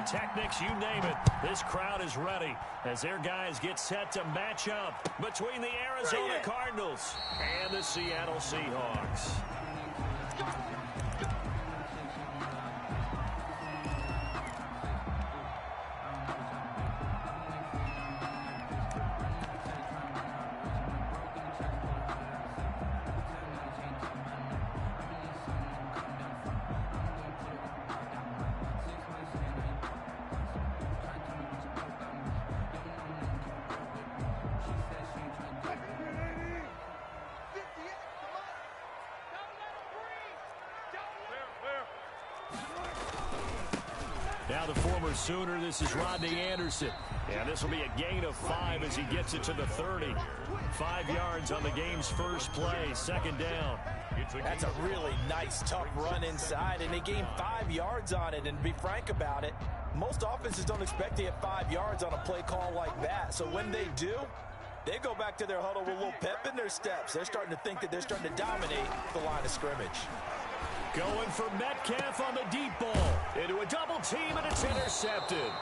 pyrotechnics, you name it. This crowd is ready as their guys get set to match up between the Arizona Cardinals and the Seattle Seahawks. Now the former Sooner, this is Rodney Anderson. And this will be a gain of 5 as he gets it to the 30. 5 yards on the game's first play, second down. That's a really nice, tough run inside, and they gained 5 yards on it. And to be frank about it, most offenses don't expect to get 5 yards on a play call like that. So when they do, they go back to their huddle with a little pep in their steps. They're starting to think that they're starting to dominate the line of scrimmage. Going for Metcalf on the deep ball. Into a double team, and it's intercepted.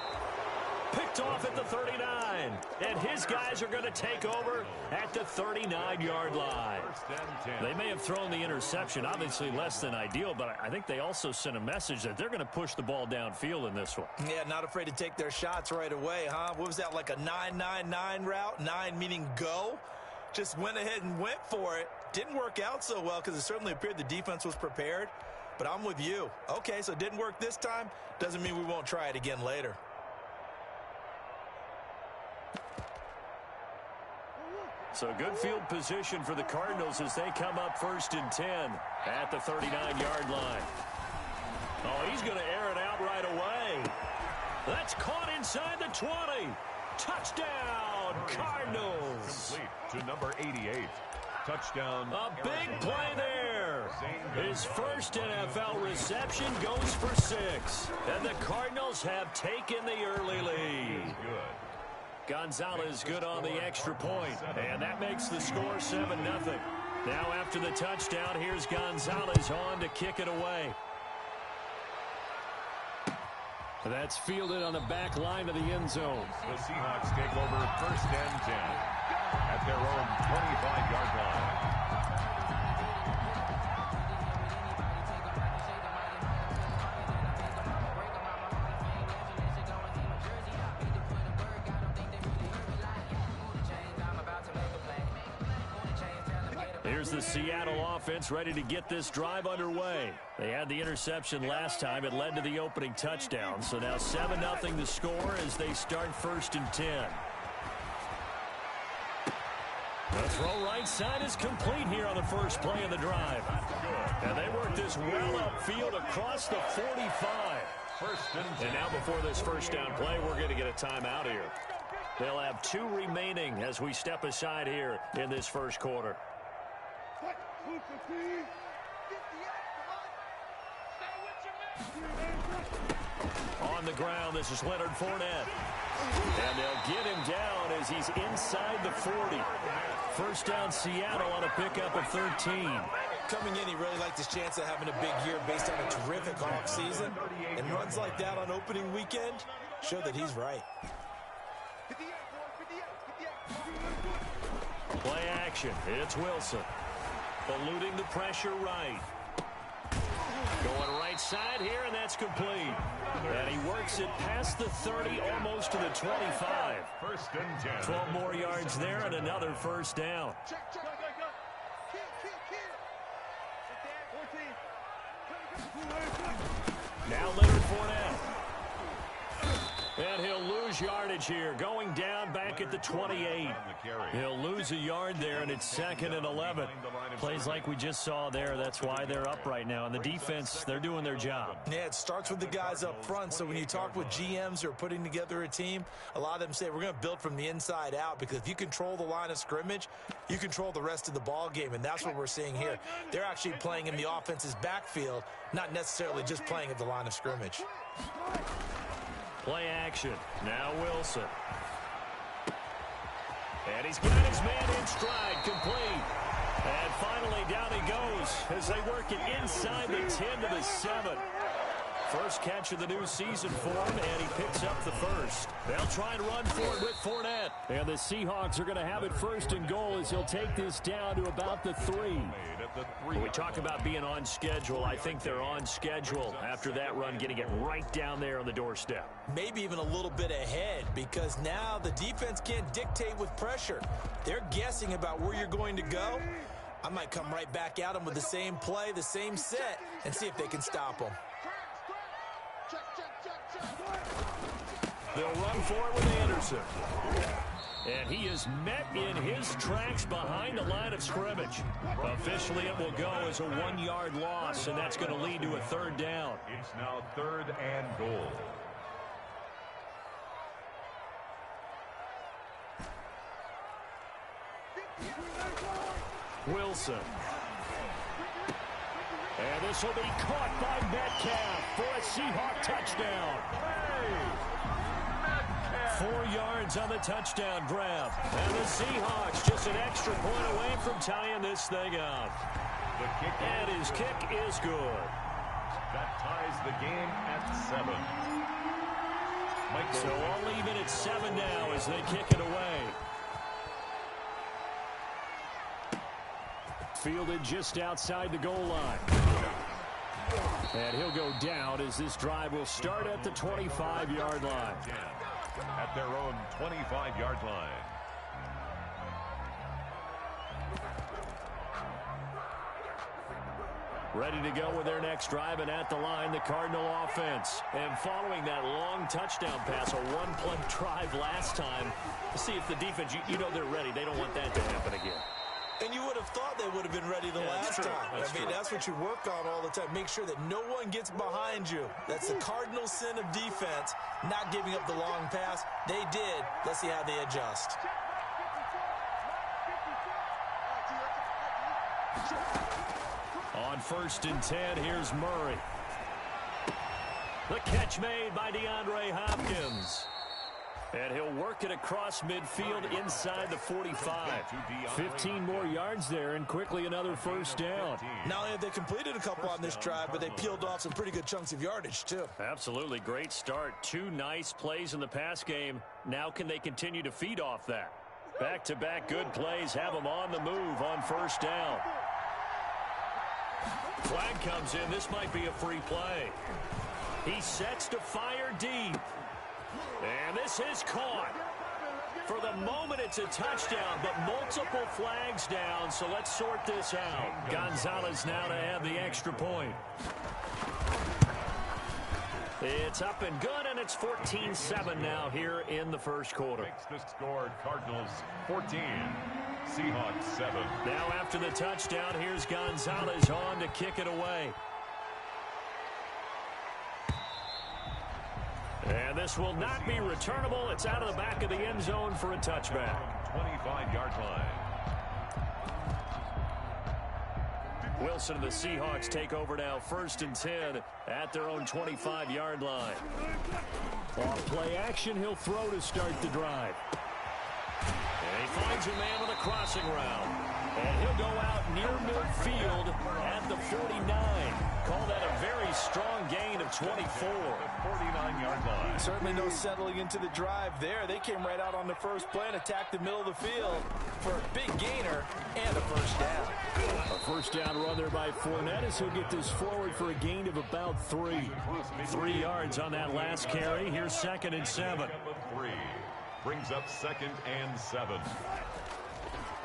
Picked off at the 39. And his guys are going to take over at the 39-yard line. They may have thrown the interception, obviously less than ideal, but I think they also sent a message that they're going to push the ball downfield in this one. Yeah, not afraid to take their shots right away, huh? What was that, like a 9-9-9 route? 9 meaning go? Just went ahead and went for it. Didn't work out so well because it certainly appeared the defense was prepared. But I'm with you. Okay, so it didn't work this time. Doesn't mean we won't try it again later. So good field position for the Cardinals as they come up 1st and 10 at the 39-yard line. Oh, he's going to air it out right away. That's caught inside the 20. Touchdown, Cardinals. Complete to number 88. Touchdown. A big play there. His first NFL reception goes for 6. And the Cardinals have taken the early lead. Gonzalez good on the extra point. And that makes the score 7-0. Now after the touchdown, here's Gonzalez on to kick it away. That's fielded on the back line of the end zone. The Seahawks take over 1st and 10 at their own 25-yard line. Here's the Seattle offense ready to get this drive underway. They had the interception last time. It led to the opening touchdown. So now 7-0 the score as they start 1st and 10. The throw right side is complete here on the first play of the drive. And they work this well upfield across the 45. And now before this first down play, we're going to get a timeout here. They'll have 2 remaining as we step aside here in this first quarter. On the ground, this is Leonard Fournette. And they'll get him down as he's inside the 40. First down, Seattle on a pickup of 13. Coming in, he really liked his chance of having a big year based on a terrific offseason. And runs like that on opening weekend show that he's right. Play action. It's Wilson. Eluding the pressure right. Going right side here, and that's complete. And he works it past the 30, almost to the 25. 1st and 10. 12 more yards there and another first down. Now Leonard Fournette. And he'll lose yardage here, going down back at the 28. He'll lose a yard there, and it's 2nd and 11. Plays like we just saw there. That's why they're up right now. And the defense, they're doing their job. Yeah, it starts with the guys up front. So when you talk with GMs who are putting together a team, a lot of them say we're going to build from the inside out, because if you control the line of scrimmage, you control the rest of the ball game. And that's what we're seeing here. They're actually playing in the offense's backfield, not necessarily just playing at the line of scrimmage. Play action. Now Wilson. And he's got his man in stride, complete. And finally down he goes as they work it inside the 10 to the 7. First catch of the new season for him, and he picks up the first. They'll try and run for it with Fournette. And the Seahawks are going to have it first and goal as he'll take this down to about the 3. When we talk about being on schedule, I think they're on schedule after that run, getting it right down there on the doorstep. Maybe even a little bit ahead, because now the defense can't dictate with pressure. They're guessing about where you're going to go. I might come right back at them with the same play, the same set, and see if they can stop them. They'll run for it with Anderson. And he is met in his tracks behind the line of scrimmage. Officially, it will go as a 1-yard loss, and that's going to lead to a third down. It's now 3rd and goal. Wilson. And this will be caught by Metcalf for a Seahawk touchdown. 4 yards on the touchdown grab. And the Seahawks just an extra point away from tying this thing up. And his kick is good. That ties the game at 7. So I'll leave it at 7 now as they kick it away. Fielded just outside the goal line. And he'll go down as this drive will start at the 25-yard line. At their own 25-yard line. Ready to go with their next drive, and at the line, the Cardinal offense. And following that long touchdown pass, a one-play drive last time, to see if the defense, you know they're ready. They don't want that to happen again. And you would have thought they would have been ready the last time. That's what you work on all the time. Make sure that no one gets behind you. That's the cardinal sin of defense, not giving up the long pass. They did. Let's see how they adjust. On 1st and 10, here's Murray. The catch made by DeAndre Hopkins. And he'll work it across midfield inside the 45. 15 more yards there, and quickly another first down. Not only have they completed a couple on this drive, but they peeled off some pretty good chunks of yardage, too. Absolutely. Great start. 2 nice plays in the pass game. Now can they continue to feed off that? Back-to-back good plays have them on the move on first down. Flag comes in. This might be a free play. He sets to fire deep. And this is caught. For the moment, it's a touchdown, but multiple flags down, so let's sort this out. Gonzalez now to have the extra point. It's up and good, and it's 14-7 now here in the first quarter. Makes the score Cardinals 14, Seahawks 7. Now after the touchdown, here's Gonzalez on to kick it away. And this will not be returnable. It's out of the back of the end zone for a touchback. 25-yard line. Wilson and the Seahawks take over now, 1st and 10 at their own 25-yard line. Off play action, he'll throw to start the drive. And he finds a man with a crossing route. And he'll go out near midfield at the 49. Call that a very strong gain of 24. 49-yard line. Certainly no settling into the drive there. They came right out on the first play and attacked the middle of the field for a big gainer and a first down. A first down run there by Fournette as he'll get this forward for a gain of about 3. 3 yards on that last carry. Here's 2nd and 7. 3 brings up 2nd and 7.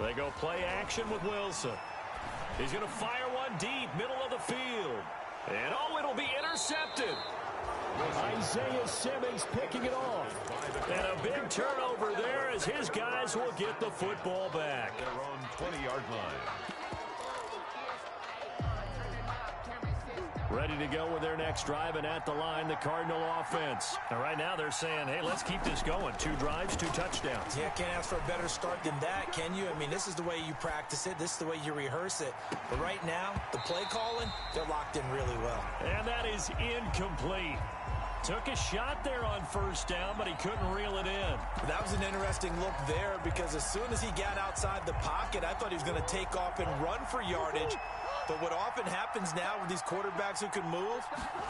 They go play action with Wilson. He's going to fire one deep, middle of the field. And oh, it'll be intercepted. Isaiah Simmons picking it off. And a big turnover there as his guys will get the football back. Their own 20-yard line. Ready to go with their next drive, and at the line, the Cardinal offense. And right now they're saying, hey, let's keep this going. 2 drives, 2 touchdowns. Yeah, can't ask for a better start than that, can you? I mean, this is the way you practice it. This is the way you rehearse it. But right now, the play calling, they're locked in really well. And that is incomplete. Took a shot there on first down, but he couldn't reel it in. That was an interesting look there because as soon as he got outside the pocket, I thought he was going to take off and run for yardage. But what often happens now with these quarterbacks who can move,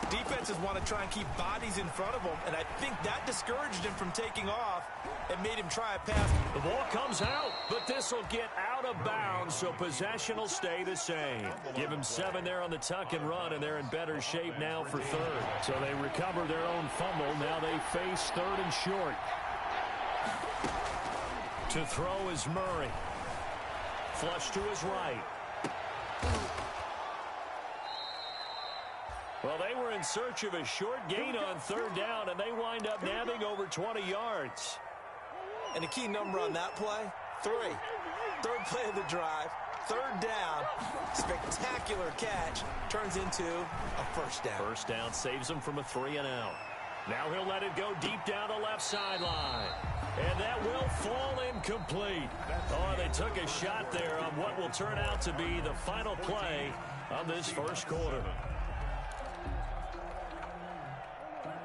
defenses want to try and keep bodies in front of them, and I think that discouraged him from taking off and made him try a pass. The ball comes out, but this will get out of bounds, so possession will stay the same. Give him 7 there on the tuck and run, and they're in better shape now for third. So they recover their own fumble. Now they face 3rd and short. To throw is Murray. Flush to his right. Well, they were in search of a short gain on 3rd down, and they wind up nabbing over 20 yards. And the key number on that play, 3. 3rd play of the drive, 3rd down, spectacular catch, turns into a first down. First down saves him from a 3-and-out. Now he'll let it go deep down the left sideline. And that will fall incomplete. Oh, they took a shot there on what will turn out to be the final play of this first quarter.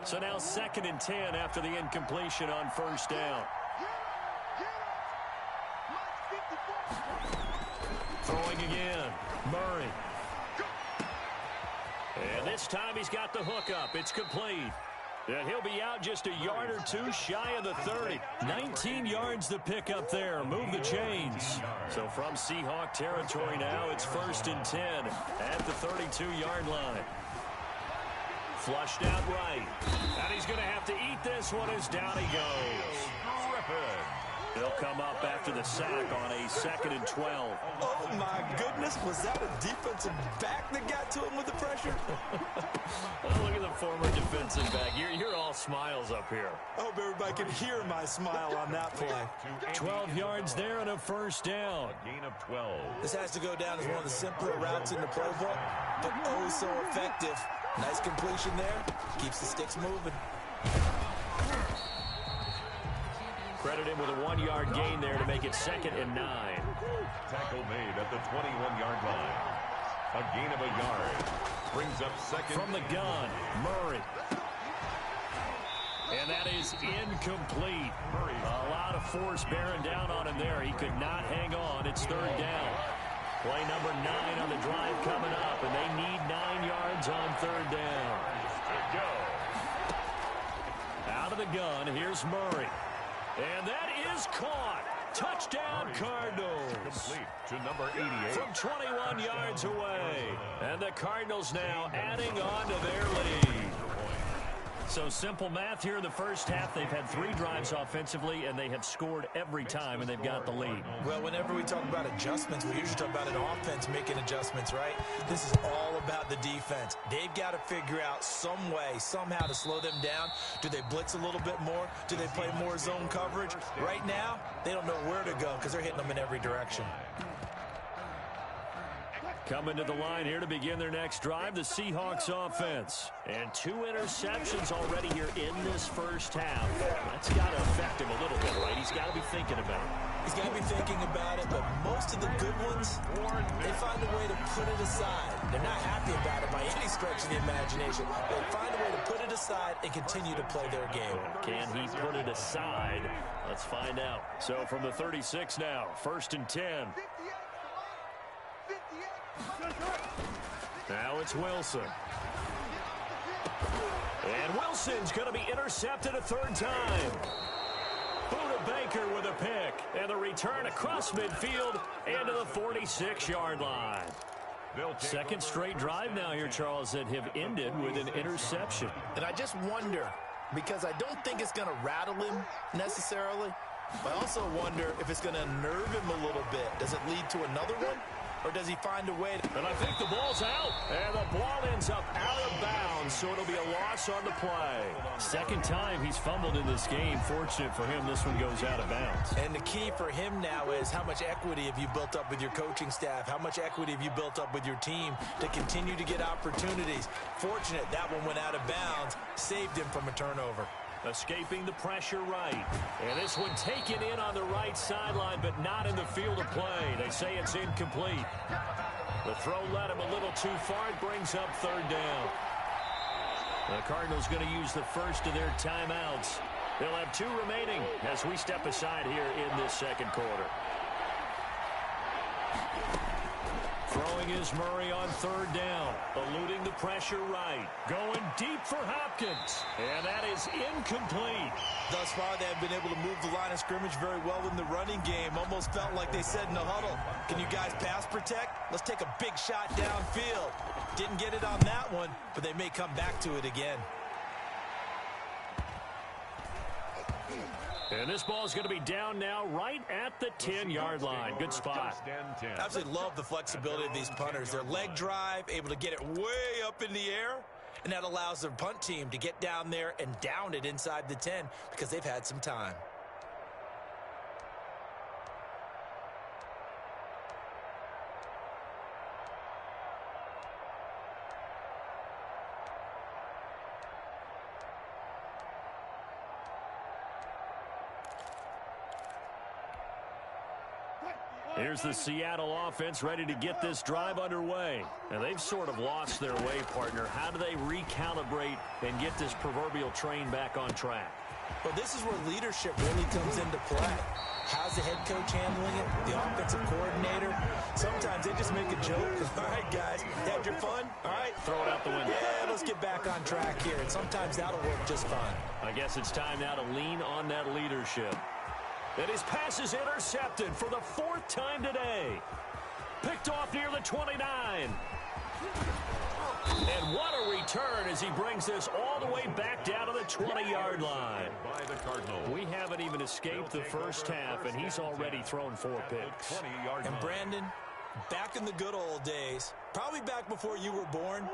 So now 2nd and 10 after the incompletion on first down. Throwing again, Murray. And this time he's got the hook up. It's complete. And he'll be out just a yard or 2 shy of the 30. 19 yards to pick up there. Move the chains. So from Seahawk territory now, it's 1st and 10 at the 32-yard line. Flushed out right. And he's going to have to eat this one as down he goes. He'll come up after the sack on a 2nd and 12. Oh, my goodness. Was that a defensive back that got to him with the pressure? Well, look at the former defensive back. You're all smiles up here. I hope everybody can hear my smile on that play. 12 yards there and a first down. A gain of 12. This has to go down as one of the simpler routes in the playbook, but oh so effective. Nice completion there. Keeps the sticks moving. Credit him with a 1-yard gain there to make it 2nd and 9. Tackle made at the 21-yard line. A gain of a yard. Brings up 2nd. From the gun, Murray. And that is incomplete. A lot of force bearing down on him there. He could not hang on. It's 3rd down. Play number 9 on the drive coming up, and they need 9 yards on 3rd down. Out of the gun, here's Murray. And that is caught. Touchdown, Cardinals. Complete to number 88. From 21 yards away. And the Cardinals now adding on to their lead. So simple math here in the first half. They've had 3 drives offensively, and they have scored every time, and they've got the lead. Well, whenever we talk about adjustments, we usually talk about an offense making adjustments, right? This is all about the defense. They've got to figure out some way, somehow to slow them down. Do they blitz a little bit more? Do they play more zone coverage? Right now, they don't know where to go because they're hitting them in every direction. Coming to the line here to begin their next drive, the Seahawks offense. And 2 interceptions already here in this first half. That's got to affect him a little bit, right? He's got to be thinking about it. He's got to be thinking about it, but most of the good ones, they find a way to put it aside. They're not happy about it by any stretch of the imagination. They find a way to put it aside and continue to play their game. Can he put it aside? Let's find out. So from the 36 now, 1st and 10. Now it's Wilson. And Wilson's going to be intercepted a 3rd time. Buda Baker with a pick. And the return across midfield and to the 46-yard line. 2nd straight drive now here, Charles, that have ended with an interception. And I just wonder, because I don't think it's going to rattle him necessarily, but I also wonder if it's going to unnerve him a little bit. Does it lead to another one? Or does he find a way to... And I think the ball's out. And the ball ends up out of bounds, so it'll be a loss on the play. 2nd time he's fumbled in this game. Fortunate for him, this one goes out of bounds. And the key for him now is how much equity have you built up with your coaching staff? How much equity have you built up with your team to continue to get opportunities? Fortunate that one went out of bounds, saved him from a turnover. Escaping the pressure right. And this one taken in on the right sideline, but not in the field of play. They say it's incomplete. The throw led him a little too far. It brings up 3rd down. The Cardinals going to use the first of their timeouts. They'll have 2 remaining as we step aside here in this 2nd quarter. Throwing throwing is Murray on third down. Eluding the pressure right. Going deep for Hopkins. And that is incomplete. Thus far, they have been able to move the line of scrimmage very well in the running game. Almost felt like they said in the huddle, can you guys pass protect? Let's take a big shot downfield. Didn't get it on that one, but they may come back to it again. And this ball is going to be down now right at the 10-yard line. Good spot. Absolutely love the flexibility of these punters. Their leg drive, able to get it way up in the air, and that allows their punt team to get down there and down it inside the 10 because they've had some time. Here's the Seattle offense ready to get this drive underway. And they've sort of lost their way, partner. How do they recalibrate and get this proverbial train back on track? Well, this is where leadership really comes into play. How's the head coach handling it? The offensive coordinator? Sometimes they just make a joke. All right, guys, had your fun? All right. Throw it out the window. Yeah, let's get back on track here. And sometimes that'll work just fine. I guess it's time now to lean on that leadership. And his pass is intercepted for the 4th time today. Picked off near the 29. And what a return as he brings this all the way back down to the 20-yard line. We haven't even escaped the first half, and he's already thrown 4 picks. And Brandon, back in the good old days, probably back before you were born,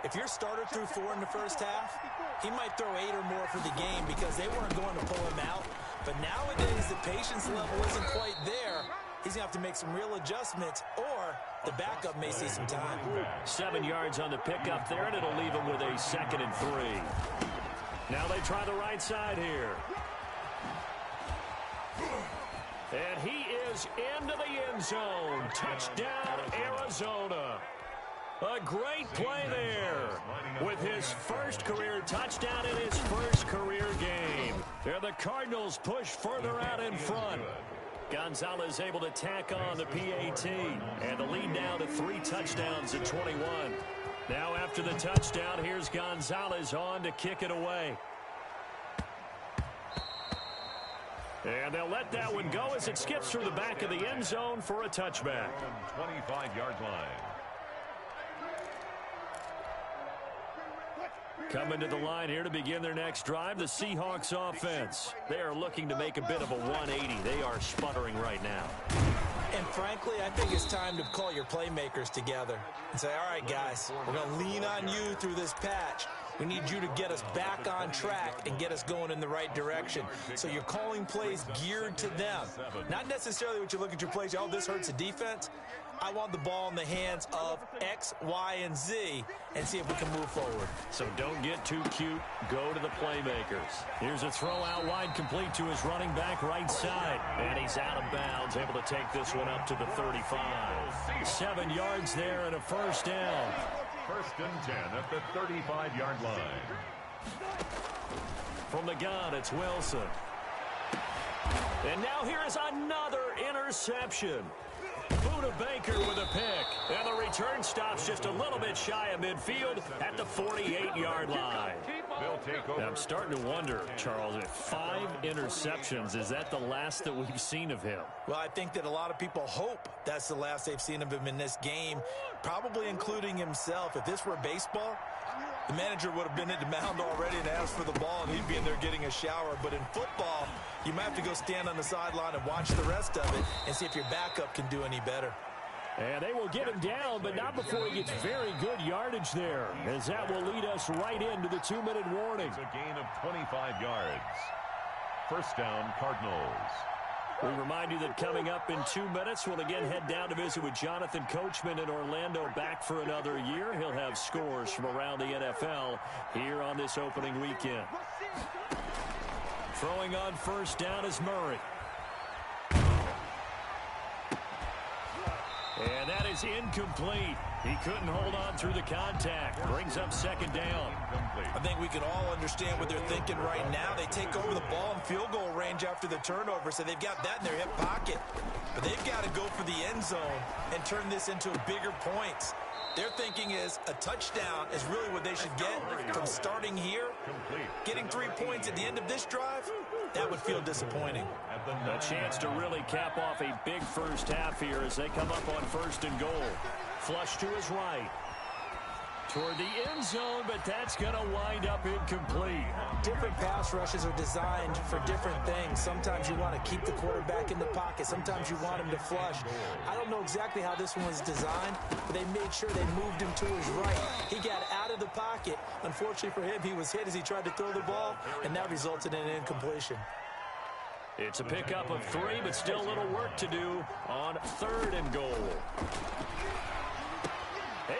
if your starter threw 4 in the first half, he might throw 8 or more for the game because they weren't going to pull him out. But nowadays, the patience level isn't quite there. He's going to have to make some real adjustments, or the backup may see some time. 7 yards on the pickup there, and it'll leave him with a 2nd and 3. Now they try the right side here. And he is into the end zone. Touchdown, Arizona. A great play there with his first career touchdown in his first career game. And the Cardinals push further out in front. Gonzalez able to tack on the PAT. And the lead now to 3 touchdowns at 21. Now after the touchdown, here's Gonzalez on to kick it away. And they'll let that one go as it skips through the back of the end zone for a touchback. 25-yard line. Coming to the line here to begin their next drive, the Seahawks offense. They are looking to make a bit of a 180. They are sputtering right now. And frankly, I think it's time to call your playmakers together and say, all right, guys, we're going to lean on you through this patch. We need you to get us back on track and get us going in the right direction. So you're calling plays geared to them. Not necessarily what you look at your plays, oh, this hurts the defense. I want the ball in the hands of X, Y, and Z and see if we can move forward. So don't get too cute. Go to the playmakers. Here's a throw out wide complete to his running back right side. And he's out of bounds, able to take this one up to the 35. 7 yards there and a first down. 1st and 10 at the 35-yard line. From the gun, it's Wilson. And now here is another interception. Buda Baker with a pick. And the return stops just a little bit shy of midfield at the 48-yard line. Now, I'm starting to wonder, Charles, if 5 interceptions, is that the last that we've seen of him? Well, I think that a lot of people hope that's the last they've seen of him in this game, probably including himself. If this were baseball, the manager would have been at the mound already and asked for the ball, and he'd be in there getting a shower. But in football, you might have to go stand on the sideline and watch the rest of it and see if your backup can do any better. And they will get him down, but not before he gets very good yardage there, as that will lead us right into the 2-minute warning. It's a gain of 25 yards. 1st down, Cardinals. We remind you that coming up in 2 minutes, we'll again head down to visit with Jonathan Coachman in Orlando, back for another year. He'll have scores from around the NFL here on this opening weekend. Throwing on 1st down is Murray. And that is incomplete. He couldn't hold on through the contact. Brings up second down. I think we can all understand what they're thinking right now. They take over the ball in field goal range after the turnover, so they've got that in their hip pocket. But they've got to go for the end zone and turn this into bigger points. Their thinking is a touchdown is really what they should get from starting here. Getting 3 points at the end of this drive, that would feel disappointing. A chance to really cap off a big first half here as they come up on first and goal. Flush to his right. Toward the end zone, but that's going to wind up incomplete. Different pass rushes are designed for different things. Sometimes you want to keep the quarterback in the pocket. Sometimes you want him to flush. I don't know exactly how this one was designed, but they made sure they moved him to his right. He got out of the pocket. Unfortunately for him, he was hit as he tried to throw the ball, and that resulted in an incompletion. It's a pickup of 3, but still a little work to do on third and goal.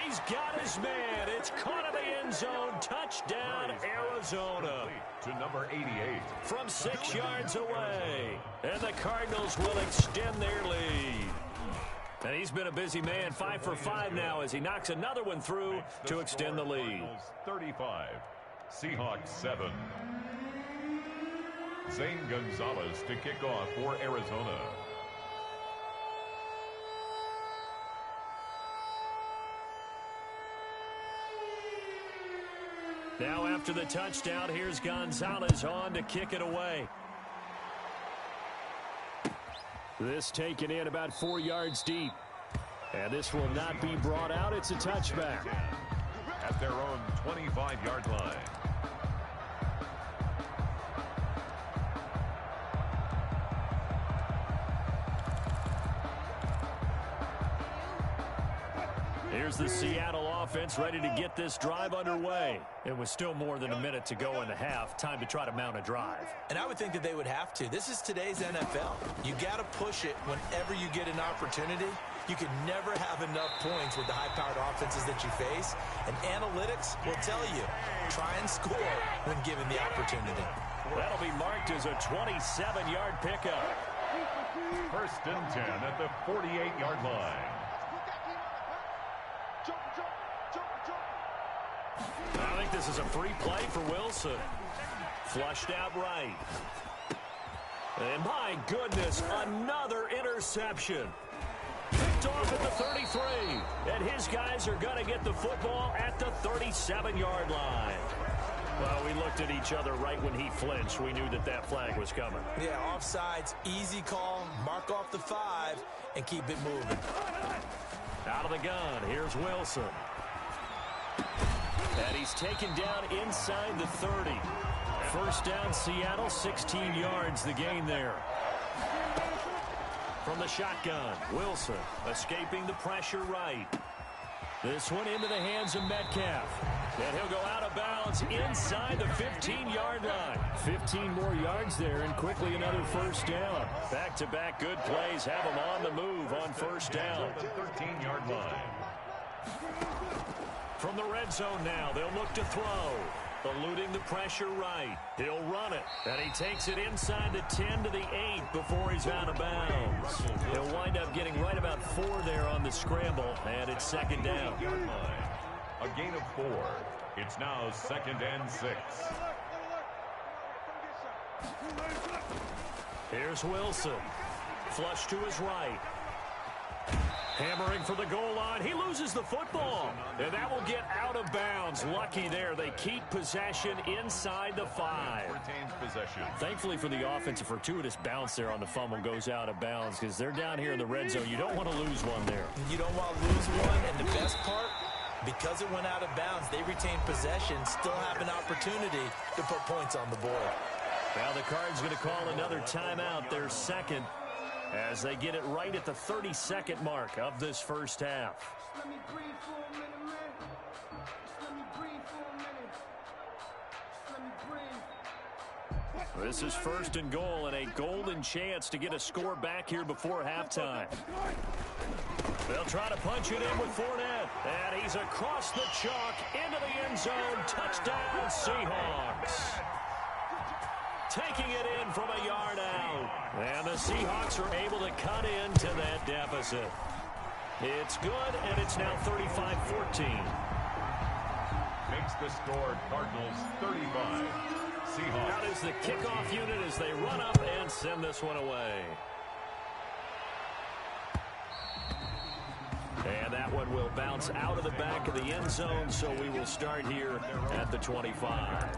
He's got his man. It's caught in the end zone. Touchdown, Arizona. To number 88. From 6 yards away. And the Cardinals will extend their lead. And he's been a busy man. 5 for 5 now as he knocks another one through to extend the lead. 35. Seahawks 7. Zane Gonzalez to kick off for Arizona. Now after the touchdown, here's Gonzalez on to kick it away. This taken in about 4 yards deep. And this will not be brought out. It's a touchback. At their own 25-yard line. Here's the Seattle offense ready to get this drive underway. It was still more than a minute to go in the half. Time to try to mount a drive. And I would think that they would have to. This is today's NFL. You got to push it whenever you get an opportunity. You can never have enough points with the high-powered offenses that you face. And analytics will tell you, try and score when given the opportunity. That'll be marked as a 27-yard pickup. First and 10 at the 48-yard line. I think this is a free play for Wilson. Flushed out right. And my goodness, another interception. Picked off at the 33. And his guys are going to get the football at the 37-yard line. Well, we looked at each other right when he flinched. We knew that that flag was coming. Yeah, offsides, easy call, mark off the 5, and keep it moving. Out of the gun, here's Wilson. And he's taken down inside the 30. First down, Seattle, 16 yards, the gain there. From the shotgun, Wilson escaping the pressure right. This one into the hands of Metcalf. And he'll go out of bounds inside the 15-yard line. 15 more yards there, and quickly another first down. Back-to-back good plays have him on the move on first down. 13-yard line. From the red zone now, they'll look to throw. Eluding the pressure right. He'll run it. And he takes it inside the 10 to the 8 before he's out of bounds. He'll wind up getting right about 4 there on the scramble. And it's second down. A gain of 4. It's now second and 6. Here's Wilson. Flush to his right. Hammering for the goal line. He loses the football. And that will get out of bounds. Lucky there. They keep possession inside the 5. Retains possession. Thankfully for the offense, a fortuitous bounce there on the fumble goes out of bounds because they're down here in the red zone. You don't want to lose one there. You don't want to lose one. And the best part, because it went out of bounds, they retain possession, still have an opportunity to put points on the board. Now the Cards going to call another timeout, their second, as they get it right at the 32nd mark of this first half. This is first and goal and a golden chance to get a score back here before halftime. They'll try to punch it in with Fournette. And he's across the chalk into the end zone. Touchdown, Seahawks. Taking it in from a yard out. And the Seahawks are able to cut into that deficit. It's good, and it's now 35-14. Makes the score Cardinals 35. Seahawks. Out is the kickoff unit as they run up and send this one away. And that one will bounce out of the back of the end zone, so we will start here at the 25.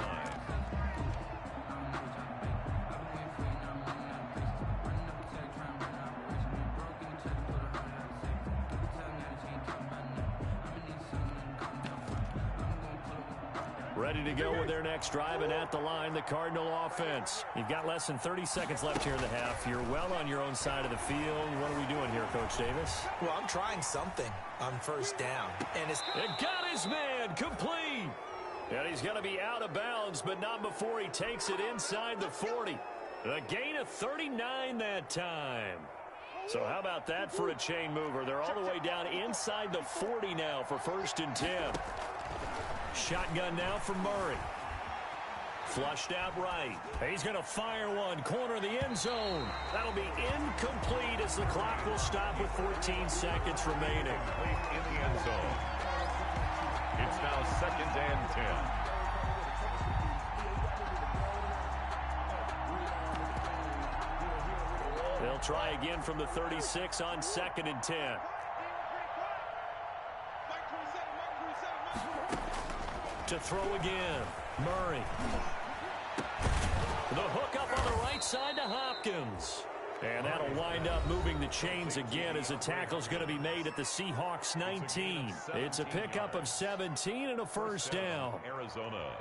Ready to go with their next drive, and at the line, the Cardinal offense. You've got less than 30 seconds left here in the half. You're well on your own side of the field. What are we doing here, Coach Davis? Well, I'm trying something on first down. And it got his man complete. And he's going to be out of bounds, but not before he takes it inside the 40. A gain of 39 that time. So how about that for a chain mover? They're all the way down inside the 40 now for 1st and 10. Shotgun now for Murray. Flushed out right. He's going to fire one. Corner of the end zone. That'll be incomplete as the clock will stop with 14 seconds remaining. In the end zone. It's now 2nd and 10. They'll try again from the 36 on 2nd and 10. To throw again. Murray. The hook up on the right side to Hopkins. And that'll wind up moving the chains again as a tackle's going to be made at the Seahawks 19. It's a pickup of 17 and a 1st down. Arizona.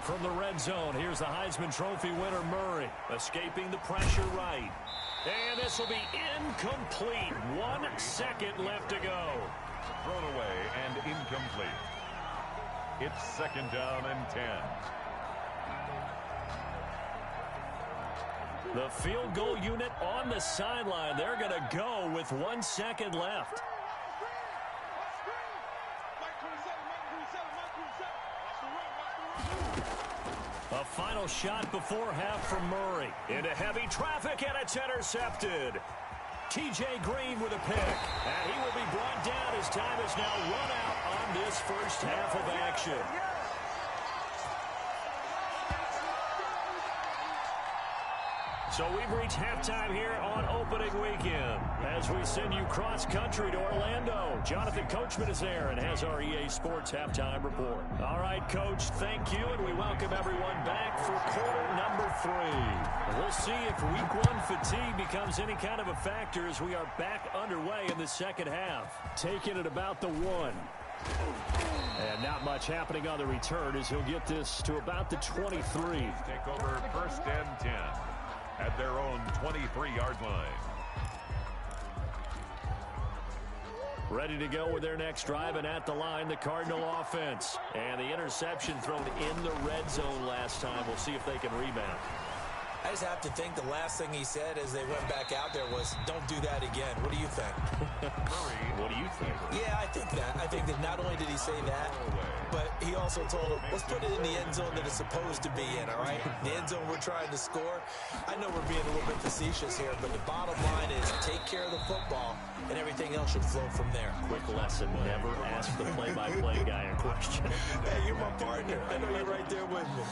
From the red zone, here's the Heisman Trophy winner, Murray, escaping the pressure right. And this will be incomplete. 1 second left to go. Thrown away and incomplete. It's 2nd down and 10. The field goal unit on the sideline. They're going to go with 1 second left. A final shot before half from Murray. Into heavy traffic, and it's intercepted. T.J. Green with a pick. And he will be brought down as time is now run out on this first half of action. So we've reached halftime here on opening weekend as we send you cross-country to Orlando. Jonathan Coachman is there and has our EA Sports halftime report. All right, Coach, thank you, and we welcome everyone back for quarter number 3. We'll see if week 1 fatigue becomes any kind of a factor as we are back underway in the second half. Taking it about the 1. And not much happening on the return as he'll get this to about the 23. Take over 1st and 10. At their own 23-yard line. Ready to go with their next drive, and at the line, the Cardinal offense. And the interception thrown in the red zone last time. We'll see if they can rebound. I just have to think the last thing he said as they went back out there was, don't do that again. What do you think? What do you think? Yeah, I think that. I think that not only did he say that, but he also told him, let's put it in the end zone that it's supposed to be in, all right? The end zone we're trying to score. I know we're being a little bit facetious here, but the bottom line is take care of the football, and everything else should flow from there. Quick lesson, never ask the play-by-play guy a question. Hey, you're my partner. I know you're right there with me.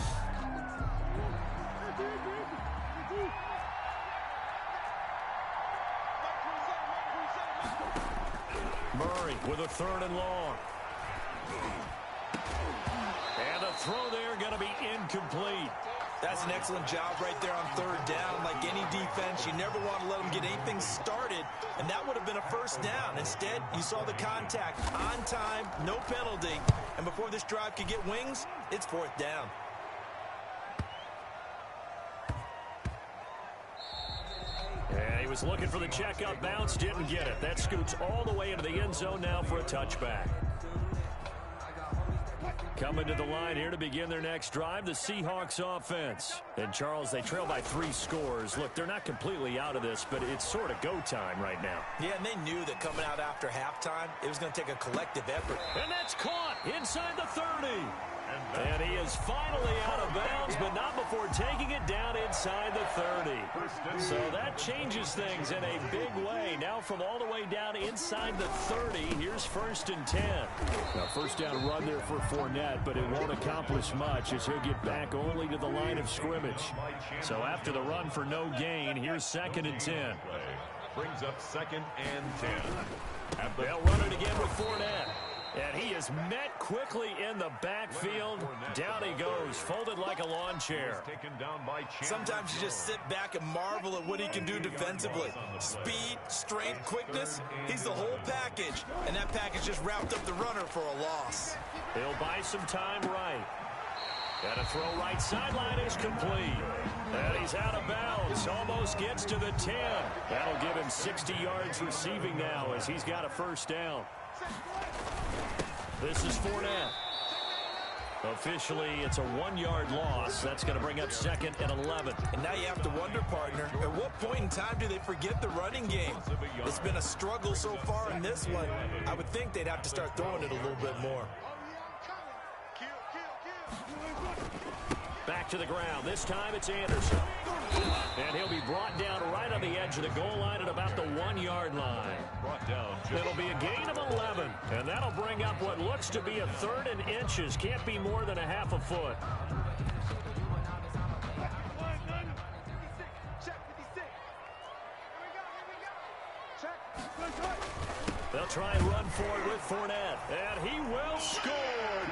Murray with a 3rd and long. And a throw there going to be incomplete. That's an excellent job right there on 3rd down. Like any defense, you never want to let them get anything started, and that would have been a 1st down. Instead, you saw the contact on time, no penalty, and before this drive could get wings, it's 4th down. And he was looking for the checkup bounce, didn't get it. That scoots all the way into the end zone now for a touchback. Coming to the line here to begin their next drive, the Seahawks offense. And, Charles, they trail by 3 scores. Look, they're not completely out of this, but it's sort of go time right now. Yeah, and they knew that coming out after halftime, it was going to take a collective effort. And that's caught inside the 30. And he is finally out of bounds, but not before taking it down inside the 30. So that changes things in a big way. Now from all the way down inside the 30, here's 1st and 10. Now first down run there for Fournette, but it won't accomplish much as he'll get back only to the line of scrimmage. So after the run for no gain, here's 2nd and 10. Brings up 2nd and 10. They'll run it again with Fournette. And he is met quickly in the backfield. Down he goes, folded like a lawn chair. Sometimes you just sit back and marvel at what he can do defensively. Speed, strength, quickness, he's the whole package. And that package just wrapped up the runner for a loss. He'll buy some time right. And a throw right sideline is complete. And he's out of bounds, almost gets to the 10. That'll give him 60 yards receiving now as he's got a 1st down. This is Fournette. Officially, it's a 1-yard loss. That's going to bring up 2nd and 11. And now you have to wonder, partner, at what point in time do they forget the running game? It's been a struggle so far in this one. I would think they'd have to start throwing it a little bit more. Back to the ground. This time it's Anderson. And he'll be brought down right on the edge of the goal line at about the 1-yard line. It'll be a gain of 11, and that'll bring up what looks to be a 3rd and inches. Can't be more than a half a foot. They'll try and run for it with Fournette, and he will score.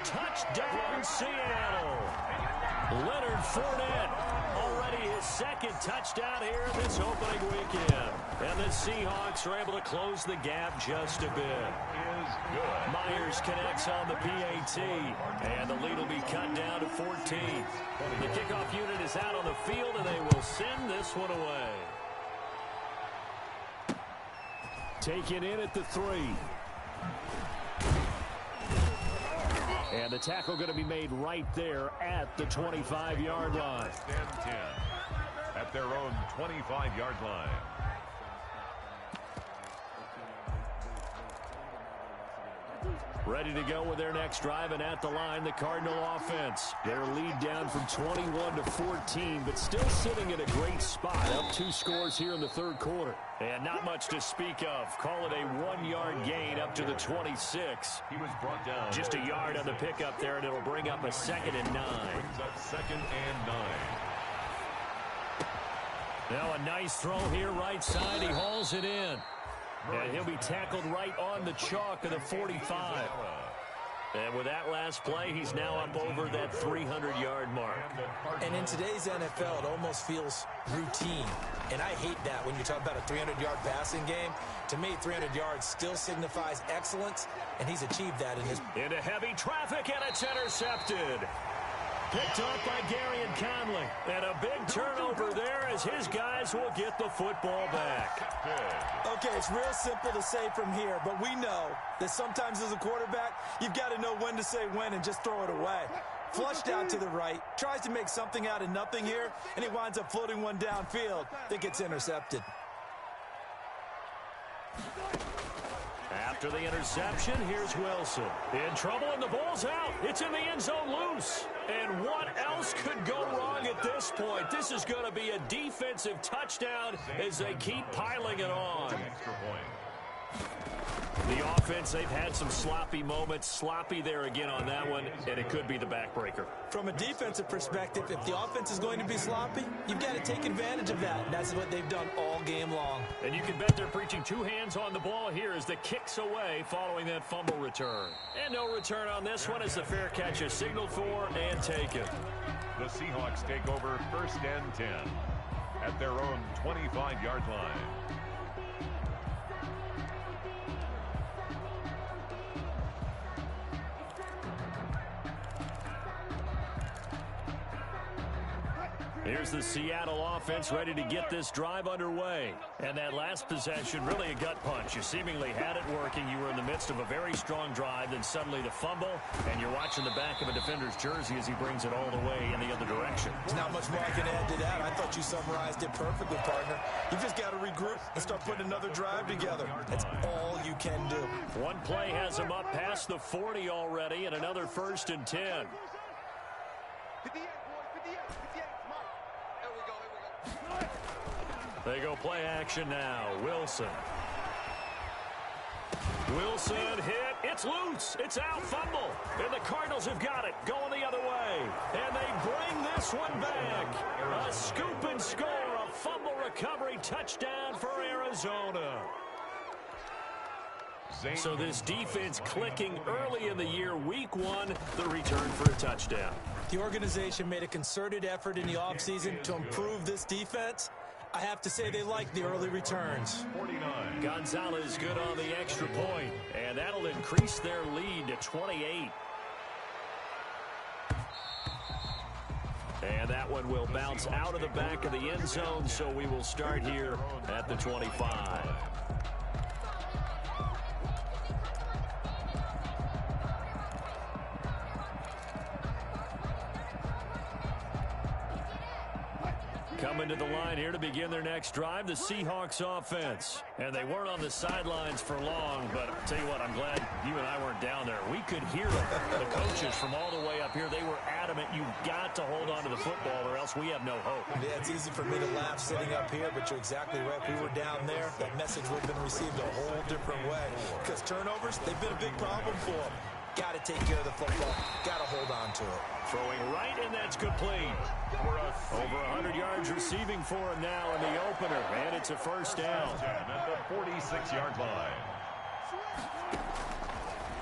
Touchdown, Seattle. Leonard Fournette, already his 2nd touchdown here in this opening weekend. And the Seahawks are able to close the gap just a bit. Myers connects on the PAT, and the lead will be cut down to 14. The kickoff unit is out on the field, and they will send this one away. Taken in at the 3. And the tackle going to be made right there at the 25-yard line. 10 at their own 25-yard line. Ready to go with their next drive, and at the line, the Cardinal offense. Their lead down from 21 to 14, but still sitting at a great spot. Up 2 scores here in the 3rd quarter. And not much to speak of. Call it a 1-yard gain up to the 26. He was brought down. Just a yard on the pickup there, and it'll bring up a 2nd and 9. Brings up 2nd and 9. Now a nice throw here right side. He hauls it in. And he'll be tackled right on the chalk of the 45. And with that last play, he's now up over that 300-yard mark. And in today's NFL, it almost feels routine. And I hate that when you talk about a 300-yard passing game. To me, 300 yards still signifies excellence, and he's achieved that in his... Into heavy traffic, and it's intercepted. Picked up by Gary and Conley. And a big turnover there as his guys will get the football back. Okay, it's real simple to say from here, but we know that sometimes as a quarterback, you've got to know when to say when and just throw it away. Flushed out to the right, tries to make something out of nothing here, and he winds up floating one downfield that gets intercepted. After the interception, here's Wilson. In trouble, and the ball's out. It's in the end zone loose. And what else could go wrong at this point? This is going to be a defensive touchdown as they keep piling it on. Extra point. The offense, they've had some sloppy moments. Sloppy there again on that one, and it could be the backbreaker. From a defensive perspective, if the offense is going to be sloppy, you've got to take advantage of that. And that's what they've done all game long. And you can bet they're preaching 2 hands on the ball here as the kick's away following that fumble return. And no return on this one as the fair catch is signaled for and taken. The Seahawks take over 1st and 10 at their own 25-yard line. Here's the Seattle offense ready to get this drive underway. And that last possession, really a gut punch. You seemingly had it working. You were in the midst of a very strong drive, then suddenly the fumble, and you're watching the back of a defender's jersey as he brings it all the way in the other direction. There's not much more I can add to that. I thought you summarized it perfectly, partner. You just got to regroup and start putting another drive together. That's all you can do. One play has him up past the 40 already, and another 1st and 10. They go play action now. Wilson. Wilson hit. It's loose. It's out. Fumble. And the Cardinals have got it. Going the other way. And they bring this one back. A scoop and score. A fumble recovery touchdown for Arizona. So this defense clicking early in the year. Week 1, the return for a touchdown. The organization made a concerted effort in the offseason to improve this defense. I have to say they like the early returns. 49. Gonzalez good on the extra point, and that'll increase their lead to 28. And that one will bounce out of the back of the end zone, so we will start here at the 25. Coming to the line here to begin their next drive, the Seahawks offense. And they weren't on the sidelines for long, but I'll tell you what, I'm glad you and I weren't down there. We could hear them. The coaches from all the way up here, they were adamant, you've got to hold on to the football or else we have no hope. Yeah, it's easy for me to laugh sitting up here, but you're exactly right. We were down there. That message would have been received a whole different way. Because turnovers, they've been a big problem for them. Got to take care of the football. Got to hold on to it. Throwing right, and that's complete. Over 100 yards receiving for him now in the opener, and it's a 1st down. At the 46-yard line.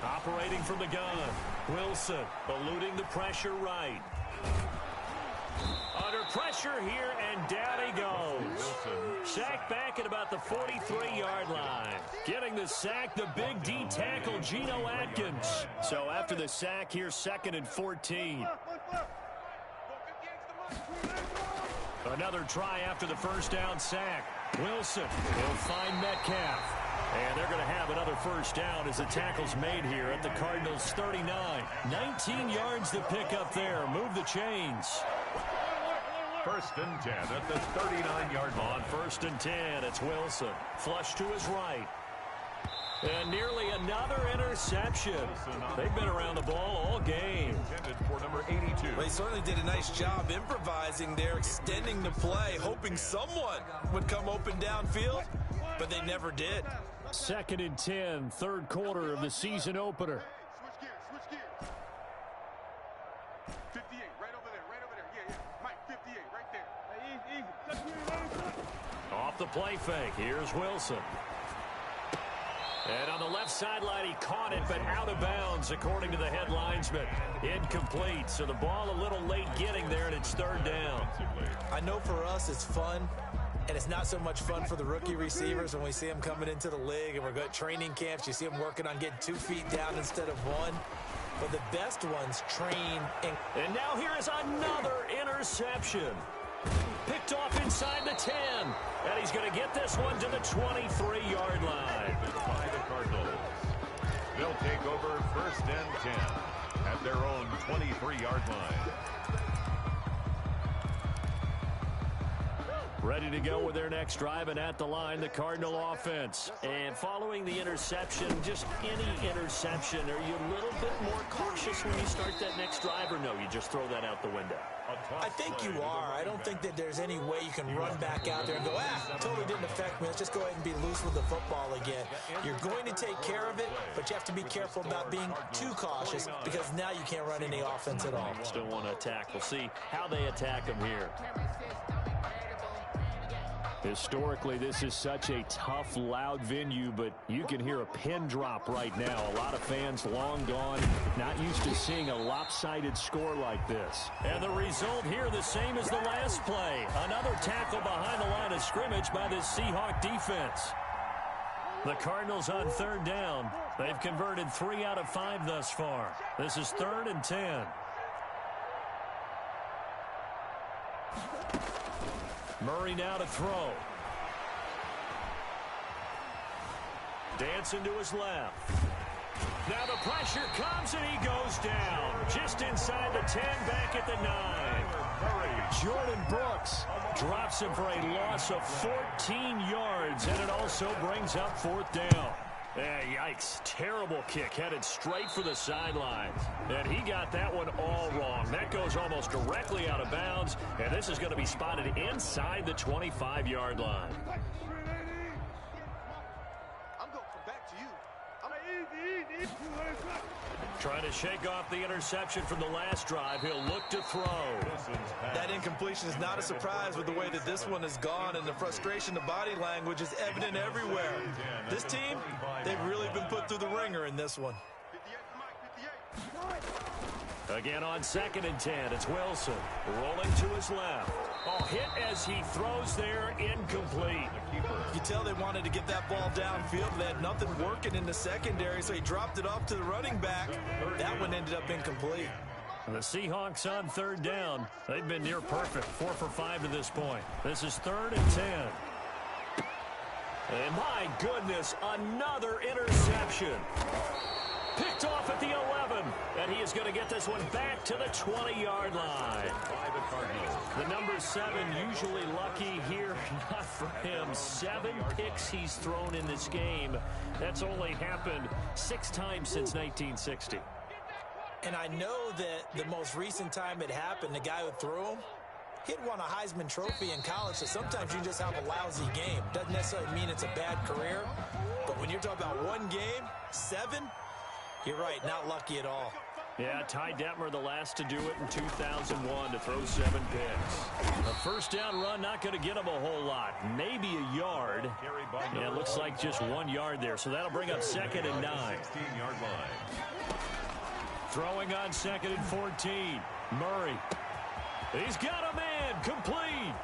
Operating from the gun, Wilson eluding the pressure right. Under pressure here, and down he goes. Sacked back at about the 43-yard line. Getting the sack, the big D tackle, Geno Atkins. So after the sack here, 2nd and 14. Another try after the 1st down sack. Wilson will find Metcalf. And they're going to have another 1st down as the tackle's made here at the Cardinals' 39. 19 yards to pick up there. Move the chains. 1st and 10 at the 39-yard line. On 1st and 10, it's Wilson. Flush to his right. And nearly another interception. They've been around the ball all game. For number 82. Well, he certainly did a nice job improvising there, extending the play, hoping someone would come open downfield, but they never did. 2nd and 10, 3rd quarter of the season opener. Switch gears. 58, right over there. Yeah. Mike, 58, right there. Easy. Off the play fake, here's Wilson. And on the left sideline, he caught it, but out of bounds, according to the head linesman. Incomplete, so the ball a little late getting there, and it's 3rd down. I know for us it's fun, and it's not so much fun for the rookie receivers when we see them coming into the league, and we're going to training camps. You see them working on getting 2 feet down instead of 1. But the best ones train. And now here is another interception. Picked off inside the 10. And he's going to get this one to the 23-yard line. By the Cardinals. They'll take over 1st and 10 at their own 23-yard line. Ready to go with their next drive, and at the line, the Cardinal offense. And following the interception, just any interception, are you a little bit more cautious when you start that next drive, or no, you just throw that out the window? I think you are. I don't think that there's any way you can run back out there and go, totally didn't affect me. Let's just go ahead and be loose with the football again. You're going to take care of it, but you have to be careful about being too cautious because now you can't run any offense at all. Still want to attack. We'll see how they attack him here. Historically, this is such a tough, loud venue, but you can hear a pin drop right now. A lot of fans long gone, not used to seeing a lopsided score like this. And the result here, the same as the last play. Another tackle behind the line of scrimmage by this Seahawk defense. The Cardinals on 3rd down. They've converted 3 out of 5 thus far. This is 3rd and 10. Murray now to throw. Dancing to his left. Now the pressure comes and he goes down. Just inside the 10, back at the 9. Jordan Brooks drops him for a loss of 14 yards, and it also brings up 4th down. Yikes. Terrible kick headed straight for the sidelines. And he got that one all wrong. That goes almost directly out of bounds, and this is going to be spotted inside the 25-yard line. Trying to shake off the interception from the last drive. He'll look to throw. That incompletion is not a surprise with the way that this one has gone, and the frustration, the body language is evident everywhere. This team, they've really been put through the ringer in this one. Again on 2nd and 10, it's Wilson rolling to his left. Oh, hit as he throws there, incomplete. You tell they wanted to get that ball downfield. They had nothing working in the secondary, so he dropped it off to the running back. That one ended up incomplete. And the Seahawks on 3rd down. They've been near perfect, 4 for 5 to this point. This is 3rd and 10. And my goodness, another interception. Picked off at the 11, and he is going to get this one back to the 20-yard line. The number 7 usually lucky here, not for him. 7 picks he's thrown in this game. That's only happened 6 times since 1960. And I know that the most recent time it happened, the guy who threw him, he'd won a Heisman Trophy in college, so sometimes you just have a lousy game. Doesn't necessarily mean it's a bad career, but when you're talking about one game, 7, you're right, not lucky at all. Yeah, Ty Detmer, the last to do it in 2001, to throw 7 picks. A 1st down run, not going to get him a whole lot. Maybe a yard. Yeah, it looks like just 1 yard there, so that'll bring up 2nd and 9. 16-yard line. Throwing on 2nd and 14. Murray. He's got a man. Complete.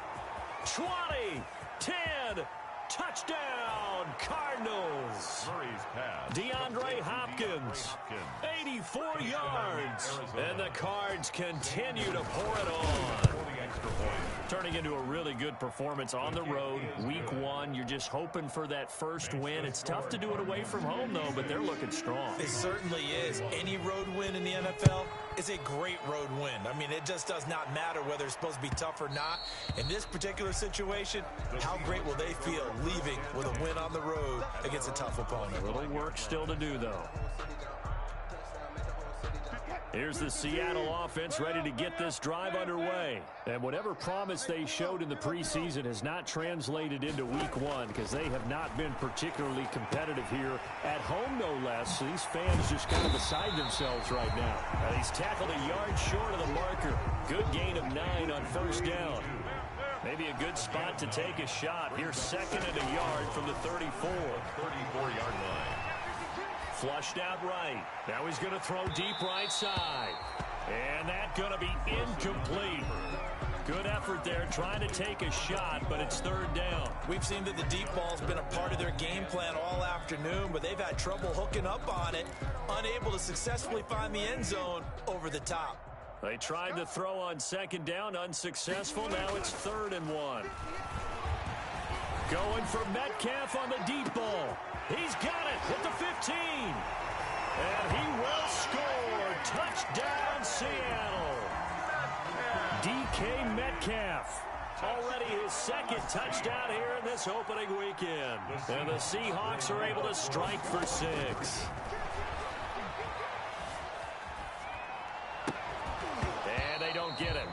20. 10. Touchdown, Cardinals. Murray's pass. DeAndre Hopkins, 84 yards. And the Cards continue to pour it on. Turning into a really good performance on the road. Week 1, you're just hoping for that first win. It's tough to do it away from home, though, but they're looking strong. It certainly is. Any road win in the NFL is a great road win. I mean, it just does not matter whether it's supposed to be tough or not. In this particular situation, how great will they feel leaving with a win on the road against a tough opponent? A little work still to do, though. Here's the Seattle offense ready to get this drive underway. And whatever promise they showed in the preseason has not translated into week 1 because they have not been particularly competitive here at home, no less. So these fans just kind of beside themselves right now. And he's tackled a yard short of the marker. Good gain of 9 on 1st down. Maybe a good spot to take a shot. Here's 2nd and a yard from the 34. 34-yard line. Flushed out right. Now he's going to throw deep right side. And that's going to be incomplete. Good effort there trying to take a shot, but it's 3rd down. We've seen that the deep ball's been a part of their game plan all afternoon, but they've had trouble hooking up on it, unable to successfully find the end zone over the top. They tried to throw on 2nd down, unsuccessful. Now it's 3rd and 1. Going for Metcalf on the deep ball. He's got it at the 15. And he will score. Touchdown, Seattle. DK Metcalf. Already his 2nd touchdown here in this opening weekend. And the Seahawks are able to strike for 6. And they don't get it.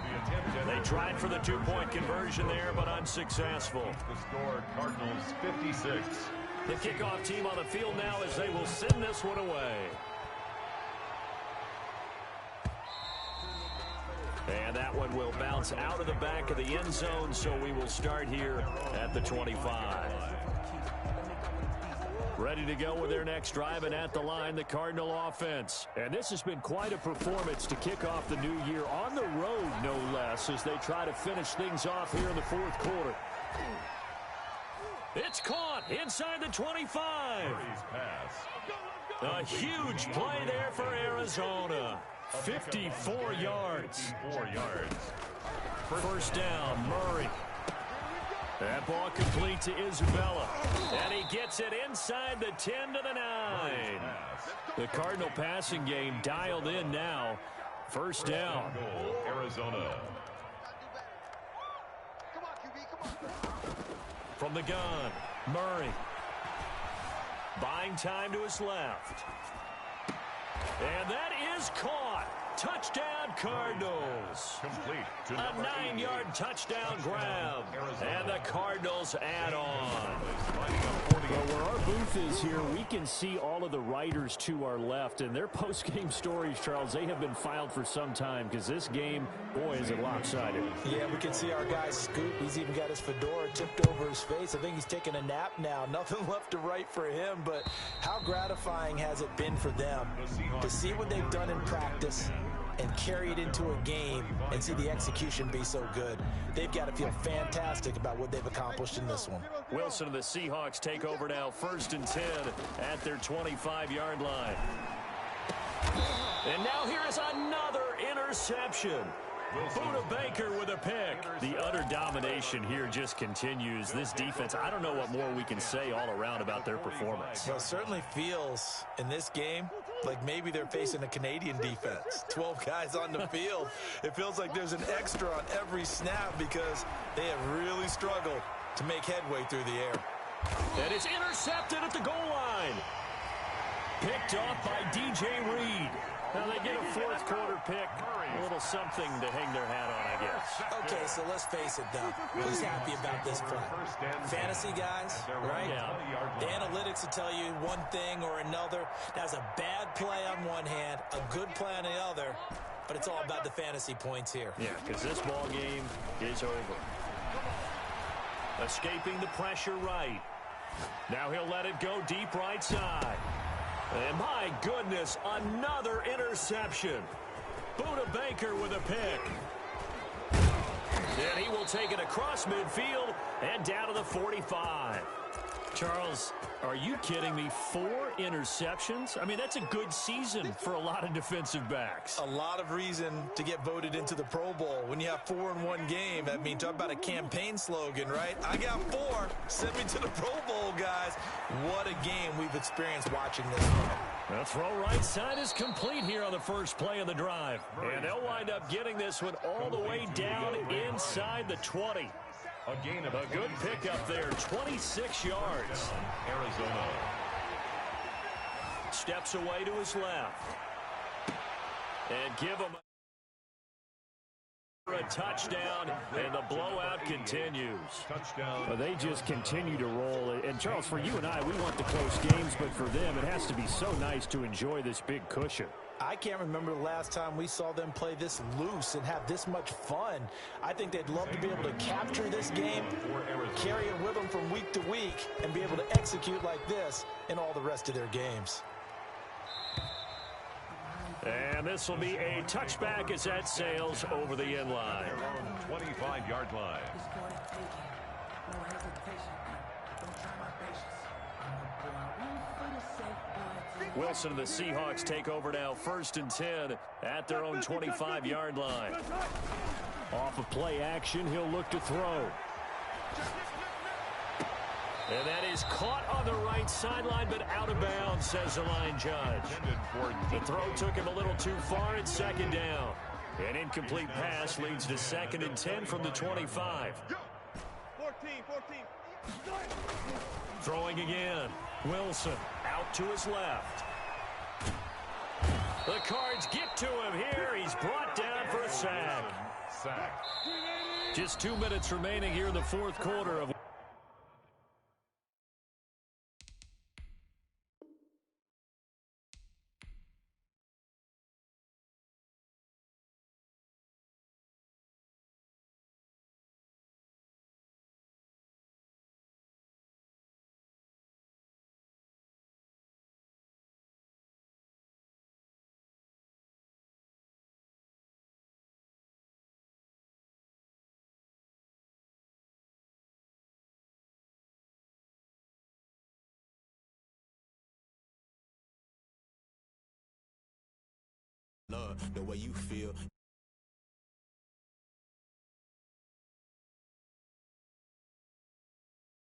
They tried for the 2-point conversion there, but unsuccessful. The score, Cardinals 56. The kickoff team on the field now as they will send this one away. And that one will bounce out of the back of the end zone, so we will start here at the 25. Ready to go with their next drive, and at the line, the Cardinal offense. And this has been quite a performance to kick off the new year on the road, no less, as they try to finish things off here in the 4th quarter. It's caught inside the 25. A huge play there for Arizona. 54 yards. 4 yards. 1st down, Murray. That ball complete to Isabella. And he gets it inside the 10 to the 9. The Cardinal passing game dialed in now. First down. Arizona. From the gun, Murray. Buying time to his left. And that is caught. Touchdown, Cardinals. Complete to A 9-yard touchdown grab. And the Cardinals add on. Well, where our booth is here, we can see all of the writers to our left. And their post-game stories, Charles, they have been filed for some time because this game, boy, is it lopsided. Yeah, we can see our guy Scoot. He's even got his fedora tipped over his face. I think he's taking a nap now. Nothing left to write for him, but how gratifying has it been for them to see what they've done in practice and carry it into a game and see the execution be so good. They've got to feel fantastic about what they've accomplished in this one. Wilson and the Seahawks take over now, 1st and 10 at their 25-yard line. And now here is another interception. Buda Baker with a pick. The utter domination here just continues. This defense, I don't know what more we can say all around about their performance. Well, it certainly feels in this game like maybe they're facing a Canadian defense. 12 guys on the field. It feels like there's an extra on every snap because they have really struggled to make headway through the air. And it's intercepted at the goal line. Picked off by DJ Reed. Now they get a fourth-quarter pick. A little something to hang their hat on, I guess. Okay, so let's face it, though. Who's happy about this play? Fantasy guys, right? Yeah. The analytics will tell you one thing or another. That's a bad play on one hand, a good play on the other, but it's all about the fantasy points here. Yeah, because this ball game is over. Escaping the pressure right. Now he'll let it go deep right side. And my goodness, another interception. Buda Baker with a pick. And he will take it across midfield and down to the 45. Charles, are you kidding me? 4 interceptions? I mean, that's a good season for a lot of defensive backs. A lot of reason to get voted into the Pro Bowl. When you have 4 in one game, I mean, talk about a campaign slogan, right? I got 4. Send me to the Pro Bowl, guys. What a game we've experienced watching this one. The throw right side is complete here on the first play of the drive. And they'll wind up getting this one all the way down inside the 20. A good pickup there, 26 yards. Arizona. Steps away to his left. And give him a touchdown, and the blowout continues. Touchdown. Well, they just continue to roll. And, Charles, for you and I, we want the close games, but for them, it has to be so nice to enjoy this big cushion. I can't remember the last time we saw them play this loose and have this much fun. I think they'd love to be able to capture this game, carry it with them from week to week, and be able to execute like this in all the rest of their games. And this will be a touchback as that sails over the end line. 25-yard line. Wilson and the Seahawks take over now, 1st and 10 at their own 25-yard line. Off of play action, he'll look to throw. And that is caught on the right sideline, but out of bounds, says the line judge. The throw took him a little too far. It's 2nd down. An incomplete pass leads to 2nd and 10 from the 25. 14. Throwing again. Wilson out to his left. The Cards get to him here. He's brought down for a sack. Just 2 minutes remaining here in the fourth quarter of love the way you feel.